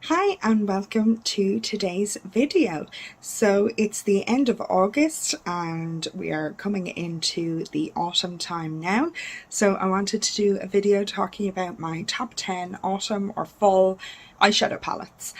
Hi and welcome to today's video. So it's the end of August and we are coming into the autumn time now. So I wanted to do a video talking about my top 10 autumn or fall eyeshadow palettes.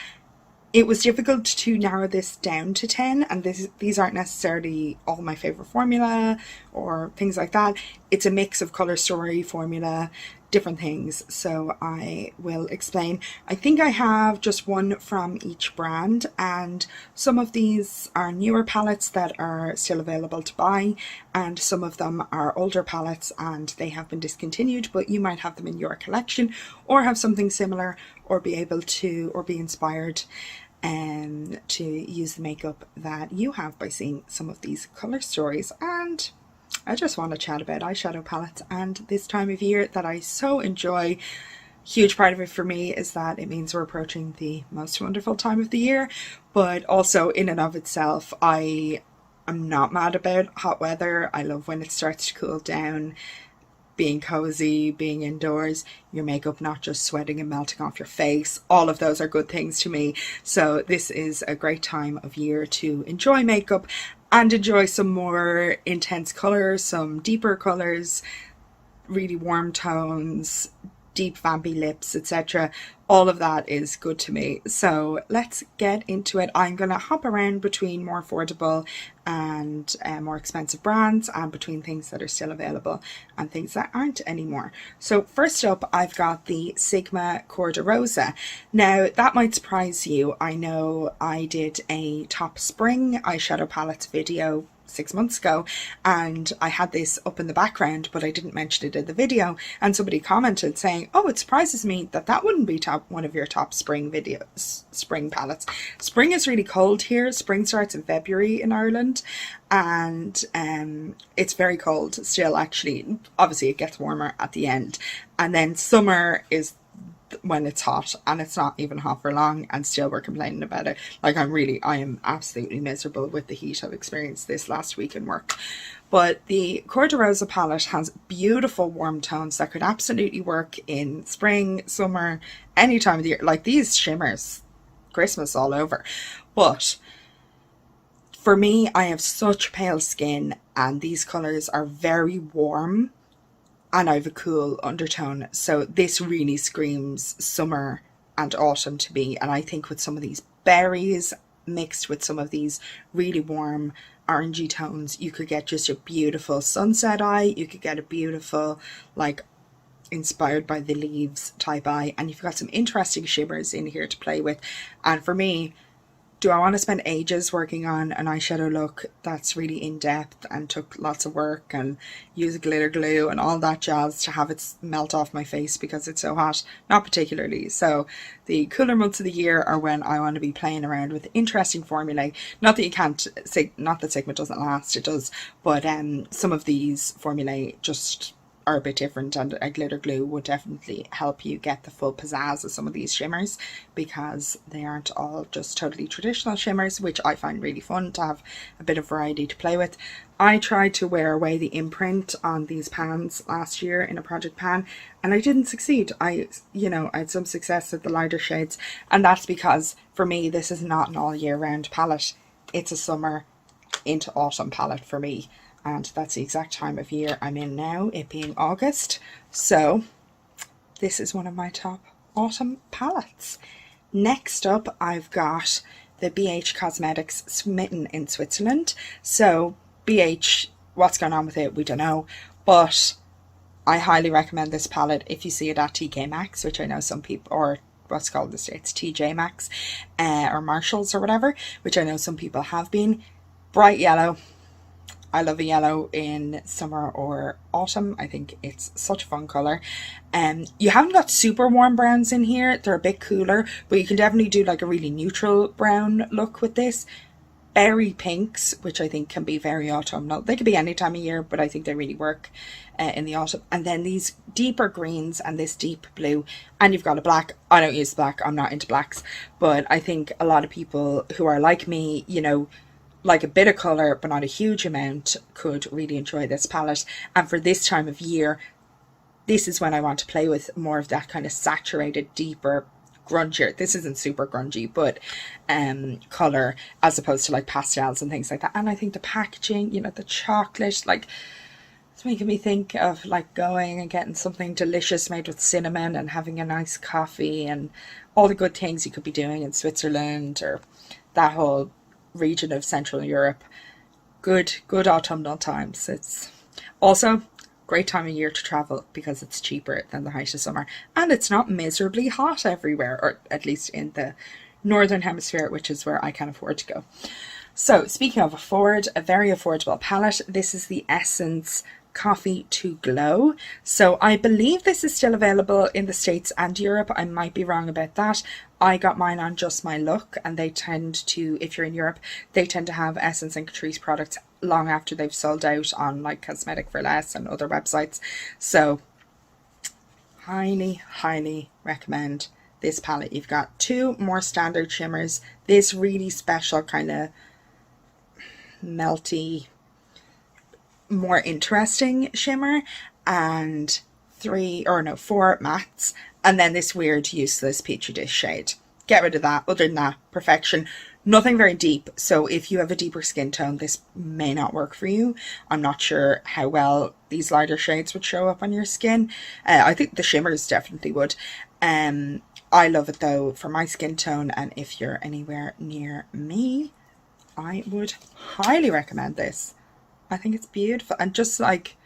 It was difficult to narrow this down to 10, and these aren't necessarily all my favorite formula or things like that. It's a mix of color story, formula, different things, so I will explain. I think I have just one from each brand, and some of these are newer palettes that are still available to buy, and some of them are older palettes and they have been discontinued, but you might have them in your collection or have something similar or be able to or be inspired to use the makeup that you have by seeing some of these color stories. And I just want to chat about eyeshadow palettes and this time of year that I so enjoy. Huge part of it for me is that it means we're approaching the most wonderful time of the year, but also in and of itself, I'm not mad about hot weather. I love when it starts to cool down, being cozy, being indoors, your makeup not just sweating and melting off your face. All of those are good things to me. So this is a great time of year to enjoy makeup and enjoy some more intense colors, some deeper colors, really warm tones, deep vampy lips, etc. All of that is good to me. So let's get into it. I'm going to hop around between more affordable and more expensive brands, and between things that are still available and things that aren't anymore. So first up, I've got the Sigma Cor-de-Rosa. Now that might surprise you. I know I did a top spring eyeshadow palettes video 6 months ago and I had this up in the background, but I didn't mention it in the video, and somebody commented saying, oh, it surprises me that that wouldn't be one of your top spring videos, spring palettes. Spring is really cold here. Spring starts in February in Ireland, and it's very cold still. Actually, obviously it gets warmer at the end, and then summer is when it's hot, and it's not even hot for long and still we're complaining about it. Like I am absolutely miserable with the heat I've experienced this last week in work. But the Cor-de-Rosa palette has beautiful warm tones that could absolutely work in spring, summer, any time of the year. Like these shimmers, Christmas all over. But for me, I have such pale skin and these colors are very warm and I have a cool undertone, so this really screams summer and autumn to me. And I think with some of these berries mixed with some of these really warm orangey tones, you could get just a beautiful sunset eye. You could get a beautiful, like, inspired by the leaves type eye, and you've got some interesting shimmers in here to play with. And for me, do I want to spend ages working on an eyeshadow look that's really in-depth and took lots of work and use glitter glue and all that jazz to have it melt off my face because it's so hot? Not particularly. So the cooler months of the year are when I want to be playing around with interesting formulae. Not that you can't say, not that Sigma doesn't last, it does, but some of these formulae just are a bit different, and a glitter glue would definitely help you get the full pizzazz of some of these shimmers, because they aren't all just totally traditional shimmers, which I find really fun to have a bit of variety to play with. I tried to wear away the imprint on these pans last year in a project pan and I didn't succeed. I had some success with the lighter shades, and that's because for me this is not an all year round palette. It's a summer into autumn palette for me. And that's the exact time of year I'm in now, it being August. So this is one of my top autumn palettes. Next up, I've got the BH Cosmetics Smitten in Switzerland. So BH, what's going on with it, we don't know. But I highly recommend this palette if you see it at TK Maxx, which I know some people, or what's called this, it's TJ Maxx or Marshalls or whatever, which I know some people have been. Bright yellow. I love a yellow in summer or autumn. I think it's such a fun colour. You haven't got super warm browns in here. They're a bit cooler, but you can definitely do like a really neutral brown look with this. Berry pinks, which I think can be very autumnal. They could be any time of year, but I think they really work in the autumn. And then these deeper greens and this deep blue. And you've got a black. I don't use black. I'm not into blacks. But I think a lot of people who are like me, like a bit of colour but not a huge amount, could really enjoy this palette. And for this time of year, this is when I want to play with more of that kind of saturated, deeper grungier. This isn't super grungy, but color, as opposed to like pastels and things like that. And I think the packaging, you know, the chocolate, like, it's making me think of like going and getting something delicious made with cinnamon and having a nice coffee and all the good things you could be doing in Switzerland or that whole region of Central Europe. Good autumnal times. It's also great time of year to travel because it's cheaper than the height of summer, and it's not miserably hot everywhere, or at least in the northern hemisphere, which is where I can afford to go. So speaking of afford, a very affordable palette. This is the Essence Coffee to Glow. So I believe this is still available in the States and Europe. I might be wrong about that. I got mine on Just My Look, and they tend to, if you're in Europe, they tend to have Essence and Catrice products long after they've sold out on like Cosmetic for Less and other websites. So highly recommend this palette. You've got two more standard shimmers, this really special kind of melty, more interesting shimmer, and four mattes, and then this weird useless Petri dish shade. Get rid of that. Other than that, perfection. Nothing very deep, so if you have a deeper skin tone, this may not work for you. I'm not sure how well these lighter shades would show up on your skin. I think the shimmers definitely would. I love it though for my skin tone, and if you're anywhere near me, I would highly recommend this. I think it's beautiful, and just like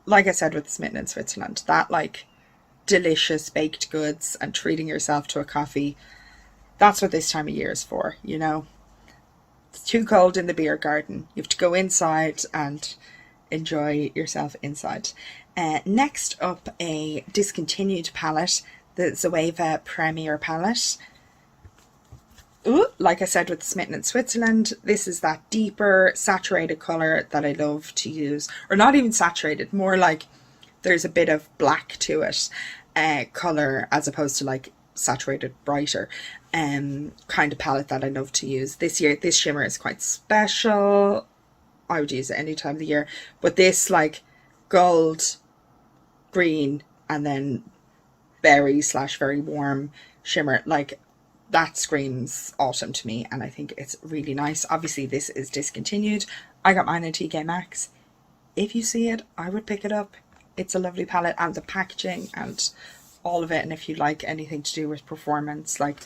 I said with Smitten in Switzerland, that like delicious baked goods and treating yourself to a coffee, that's what this time of year is for, you know. It's too cold in the beer garden. You have to go inside and enjoy yourself inside. Next up, a discontinued palette, the Zoeva Premiere palette. Ooh, like I said with Smitten in Switzerland, this is that deeper saturated colour that I love to use. Or not even saturated, more like there's a bit of black to it colour, as opposed to like saturated brighter kind of palette that I love to use. This year, this shimmer is quite special. I would use it any time of the year. But this like gold, green, and then berry / very warm shimmer, like, that screams autumn to me, and I think it's really nice. Obviously this is discontinued. I got mine at TK Maxx. If you see it, I would pick it up. It's a lovely palette, and the packaging and all of it. And if you like anything to do with performance, like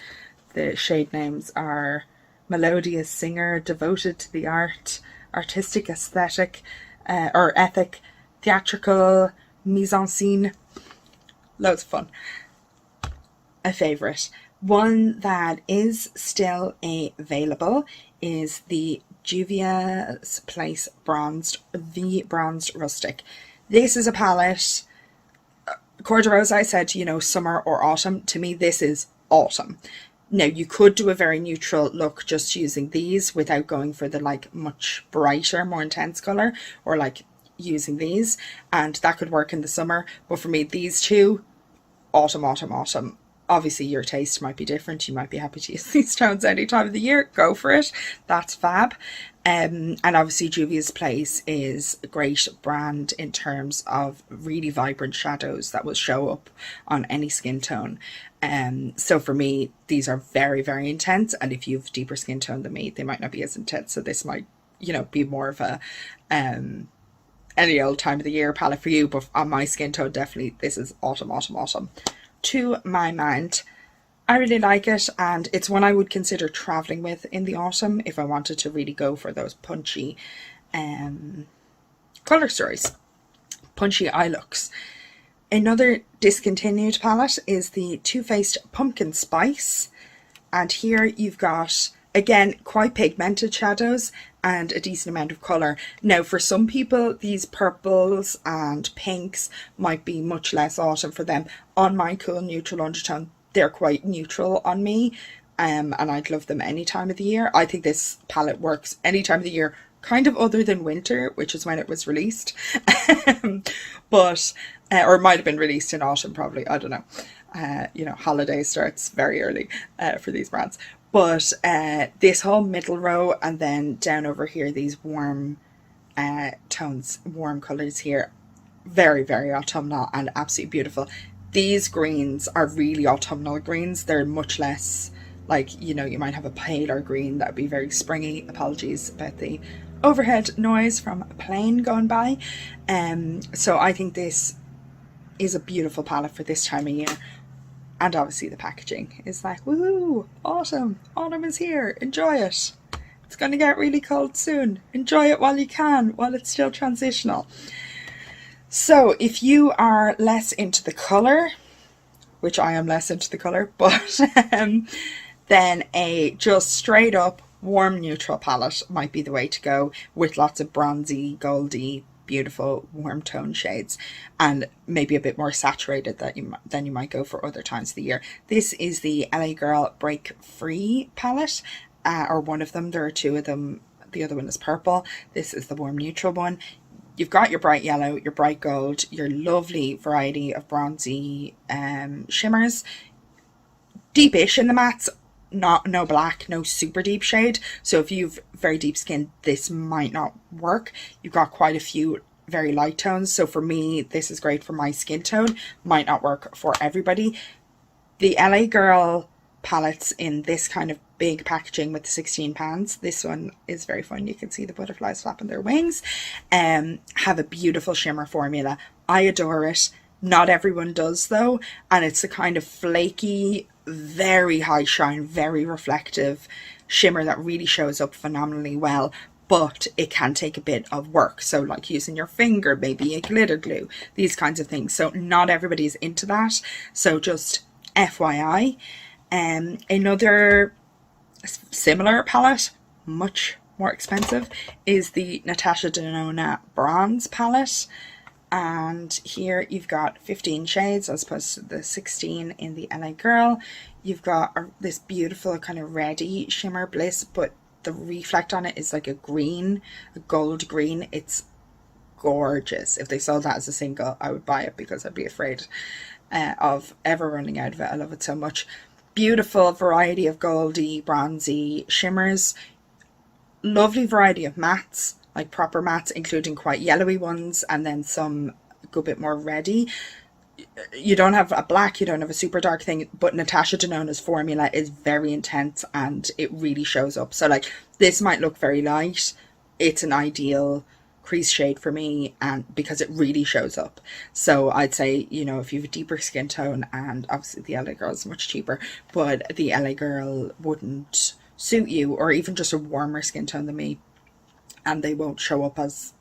the shade names are Melodious Singer, Devoted to the Art, Artistic Aesthetic, or Ethic, Theatrical, Mise en Scene. Loads of fun. A favourite. One that is still available is the Juvia's Place the Bronzed Rustic. This is a palette, Cor-de-Rosa, I said, you know, summer or autumn. To me, this is autumn. Now, you could do a very neutral look just using these without going for the like much brighter, more intense colour, or like using these, and that could work in the summer. But for me, these two, autumn. Obviously your taste might be different. You might be happy to use these tones any time of the year. Go for it. That's fab. And obviously Juvia's Place is a great brand in terms of really vibrant shadows that will show up on any skin tone. So for me, these are very, very intense. And if you have deeper skin tone than me, they might not be as intense. So this might, you know, be more of a any old time of the year palette for you. But on my skin tone, definitely this is autumn. To my mind, I really like it, and it's one I would consider traveling with in the autumn if I wanted to really go for those punchy colour stories, punchy eye looks. Another discontinued palette is the Too Faced Pumpkin Spice, and here you've got, again, quite pigmented shadows and a decent amount of colour. Now, for some people, these purples and pinks might be much less autumn for them. On my cool neutral undertone, they're quite neutral on me, and I'd love them any time of the year. I think this palette works any time of the year, kind of other than winter, which is when it was released. But, or it might have been released in autumn, probably, I don't know. You know, holiday starts very early for these brands. But this whole middle row, and then down over here, these warm tones, warm colours here, very, very autumnal and absolutely beautiful. These greens are really autumnal greens. They're much less like, you know, you might have a paler green that would be very springy. Apologies about the overhead noise from a plane going by. So I think this is a beautiful palette for this time of year. And obviously the packaging is like, woohoo, autumn is here, enjoy it. It's going to get really cold soon. Enjoy it while you can, while it's still transitional. So if you are less into the colour, which I am less into the colour, but then a just straight up warm neutral palette might be the way to go, with lots of bronzy, goldy, beautiful warm tone shades, and maybe a bit more saturated than you might go for other times of the year. This is the LA Girl Break Free palette, or one of them. There are two of them. The other one is purple. This is the warm neutral one. You've got your bright yellow, your bright gold, your lovely variety of bronzy shimmers, deepish in the mattes, no black, no super deep shade. So if you've very deep skin, this might not work. You've got quite a few very light tones. So for me, this is great for my skin tone. Might not work for everybody. The LA Girl palettes in this kind of big packaging with the 16 pans, this one is very fun. You can see the butterflies flapping their wings. Have a beautiful shimmer formula. I adore it. Not everyone does though, and it's a kind of flaky, very high shine, very reflective shimmer that really shows up phenomenally well, but it can take a bit of work. So like using your finger, maybe a glitter glue, these kinds of things. So not everybody's into that. So just FYI. Another similar palette, much more expensive, is the Natasha Denona Bronze palette. And here you've got 15 shades as opposed to the 16 in the LA Girl. You've got this beautiful kind of reddy shimmer bliss, but the reflect on it is like a green, a gold green. It's gorgeous. If they sold that as a single, I would buy it because I'd be afraid of ever running out of it. I love it so much. Beautiful variety of goldy, bronzy shimmers. Lovely variety of mattes, like proper mattes, including quite yellowy ones, and then some go a bit more reddy. You don't have a black, you don't have a super dark thing, but Natasha Denona's formula is very intense and it really shows up. So like this might look very light. It's an ideal crease shade for me, and because it really shows up. So I'd say, you know, if you have a deeper skin tone, and obviously the LA Girl is much cheaper, but the LA Girl wouldn't suit you, or even just a warmer skin tone than me, and they won't show up as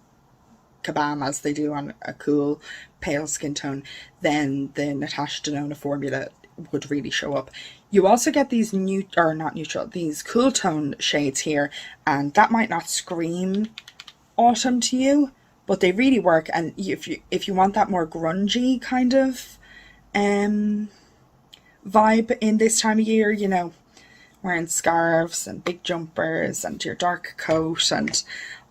kabam as they do on a cool pale skin tone, then the Natasha Denona formula would really show up. You also get these these cool tone shades here, and that might not scream autumn to you, but they really work. And if you want that more grungy kind of vibe in this time of year, you know, wearing scarves and big jumpers and your dark coat and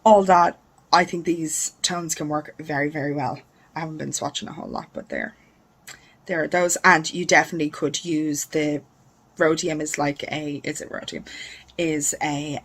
all that, I think these tones can work very, very well. I haven't been swatching a whole lot, but there are those. And you definitely could use the Rhodium is like a, is it Rhodium? Is a,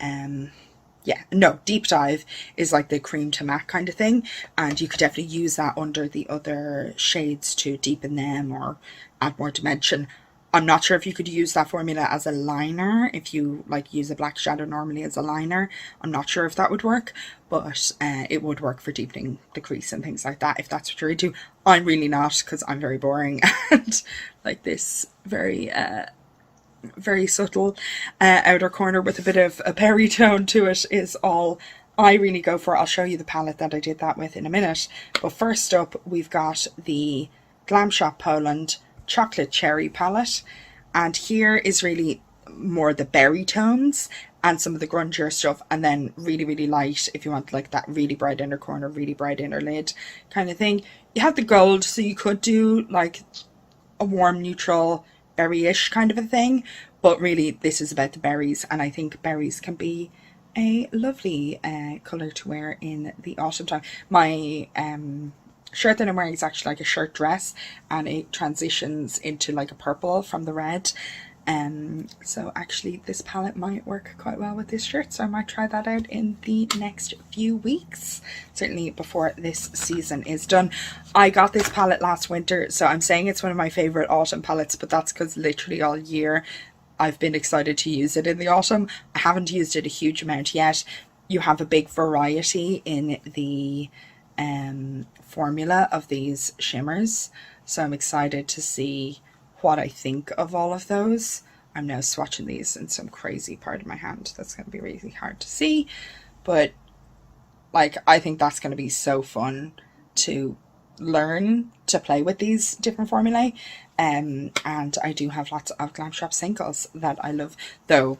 yeah, no, Deep Dive is like the cream to matte kind of thing. And you could definitely use that under the other shades to deepen them or add more dimension. I'm not sure if you could use that formula as a liner, if you like use a black shadow normally as a liner. I'm not sure if that would work, but it would work for deepening the crease and things like that, if that's what you're into. I'm really not, because I'm very boring, and like this very very subtle outer corner with a bit of a berry tone to it is all I really go for. I'll show you the palette that I did that with in a minute, but first up we've got the Glam Shop Poland Chocolate Cherry palette, and here is really more the berry tones and some of the grungier stuff, and then really, really light if you want like that really bright inner corner, really bright inner lid kind of thing. You have the gold, so you could do like a warm neutral berry-ish kind of a thing, but really this is about the berries, and I think berries can be a lovely colour to wear in the autumn time. My shirt that I'm wearing is actually like a shirt dress, and it transitions into like a purple from the red. So actually this palette might work quite well with this shirt, so I might try that out in the next few weeks, certainly before this season is done. I got this palette last winter, so I'm saying it's one of my favorite autumn palettes, but that's because literally all year I've been excited to use it in the autumn. I haven't used it a huge amount yet. You have a big variety in the formula of these shimmers, so I'm excited to see what I think of all of those. I'm now swatching these in some crazy part of my hand that's going to be really hard to see, but like I think that's going to be so fun to learn to play with these different formulae. And I do have lots of Glam Shop singles that I love, though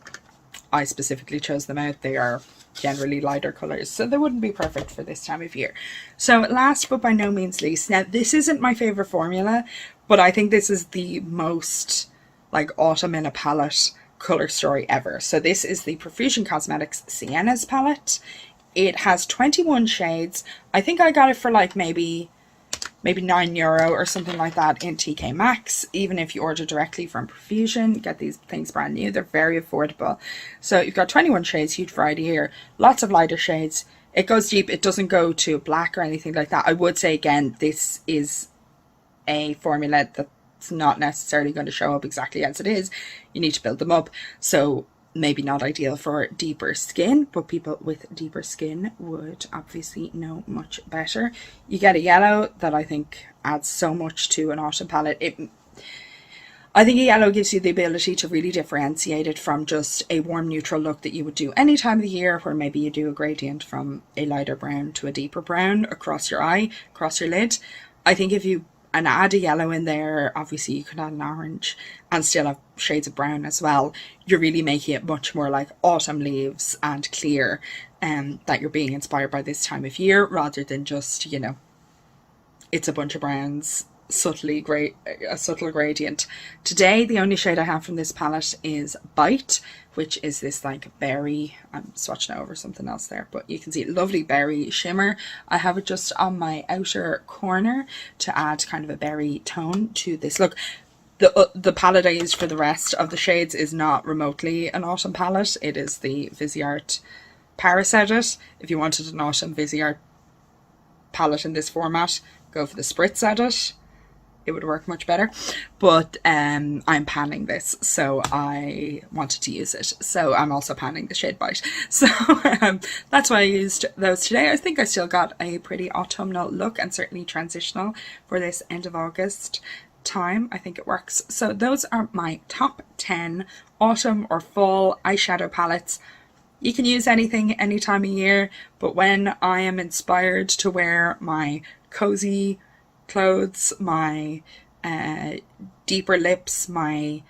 I specifically chose them out. They are generally lighter colours, so they wouldn't be perfect for this time of year. So last but by no means least, now this isn't my favourite formula, but I think this is the most like autumn in a palette colour story ever. So this is the Profusion Cosmetics Siennas palette. It has 21 shades. I think I got it for like maybe €9 or something like that in TK Maxx. Even if you order directly from Profusion, get these things brand new, they're very affordable. So you've got 21 shades, huge variety here, lots of lighter shades. It goes deep, it doesn't go to black or anything like that. I would say again, this is a formula that's not necessarily going to show up exactly as it is. You need to build them up, so maybe not ideal for deeper skin, but people with deeper skin would obviously know much better. You get a yellow that I think adds so much to an autumn palette. I think a yellow gives you the ability to really differentiate it from just a warm neutral look that you would do any time of the year, where maybe you do a gradient from a lighter brown to a deeper brown across your eye, across your lid. I think if you add a yellow in there, obviously you could add an orange and still have shades of brown as well. You're really making it much more like autumn leaves and clear, that you're being inspired by this time of year, rather than just, you know, it's a bunch of browns, a subtle gradient. Today the only shade I have from this palette is Bite, which is this like berry, I'm swatching over something else there, but you can see lovely berry shimmer. I have it just on my outer corner to add kind of a berry tone to this look. The palette I used for the rest of the shades is not remotely an autumn palette. It is the Viseart Paris Edit. If you wanted an autumn Viseart palette in this format, go for the Spritz Edit. It would work much better, but I'm panning this, so I wanted to use it, so I'm also panning the shade Bite, so that's why I used those today. I think I still got a pretty autumnal look, and certainly transitional for this end of August time. I think it works. So those are my top 10 autumn or fall eyeshadow palettes. You can use anything any time of year, but when I am inspired to wear my cozy clothes, my deeper lips, my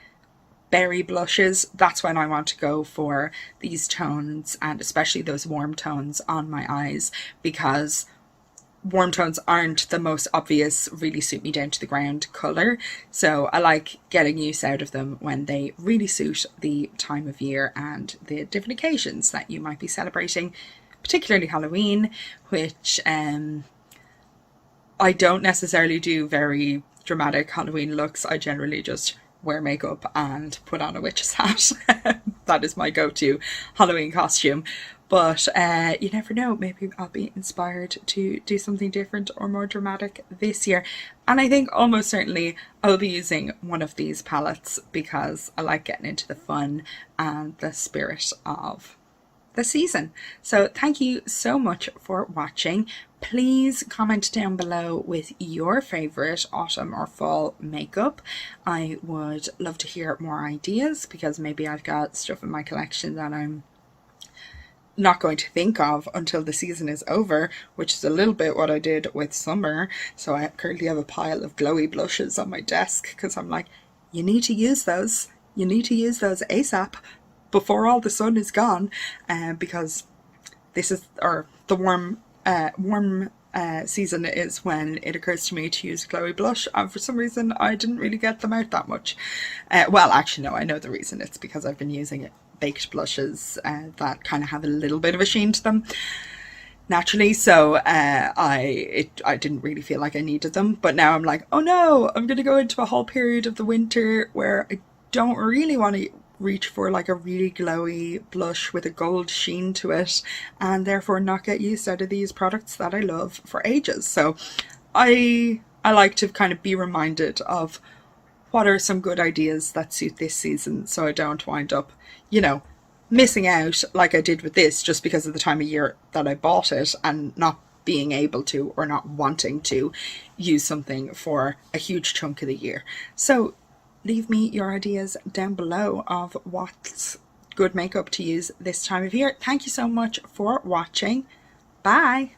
berry blushes, that's when I want to go for these tones, and especially those warm tones on my eyes, because warm tones aren't the most obvious, really suit me down to the ground colour. So I like getting use out of them when they really suit the time of year and the different occasions that you might be celebrating, particularly Halloween, which I don't necessarily do very dramatic Halloween looks. I generally just wear makeup and put on a witch's hat. That is my go-to Halloween costume. But you never know, maybe I'll be inspired to do something different or more dramatic this year. And I think almost certainly I'll be using one of these palettes, because I like getting into the fun and the spirit of the season. So thank you so much for watching. Please comment down below with your favourite autumn or fall makeup. I would love to hear more ideas, because maybe I've got stuff in my collection that I'm not going to think of until the season is over, which is a little bit what I did with summer. So I currently have a pile of glowy blushes on my desk, because I'm like, you need to use those. You need to use those ASAP before all the sun is gone, because this is, or the warm season is when it occurs to me to use glowy blush, and for some reason I didn't really get them out that much. Well, actually no, I know the reason. It's because I've been using baked blushes that kind of have a little bit of a sheen to them naturally, so I didn't really feel like I needed them. But now I'm like, oh no, I'm gonna go into a whole period of the winter where I don't really want to reach for like a really glowy blush with a gold sheen to it, and therefore not get use out of these products that I love for ages. So I like to kind of be reminded of what are some good ideas that suit this season, so I don't wind up, you know, missing out like I did with this just because of the time of year that I bought it, and not being able to, or not wanting to, use something for a huge chunk of the year. So leave me your ideas down below of what's good makeup to use this time of year. Thank you so much for watching. Bye!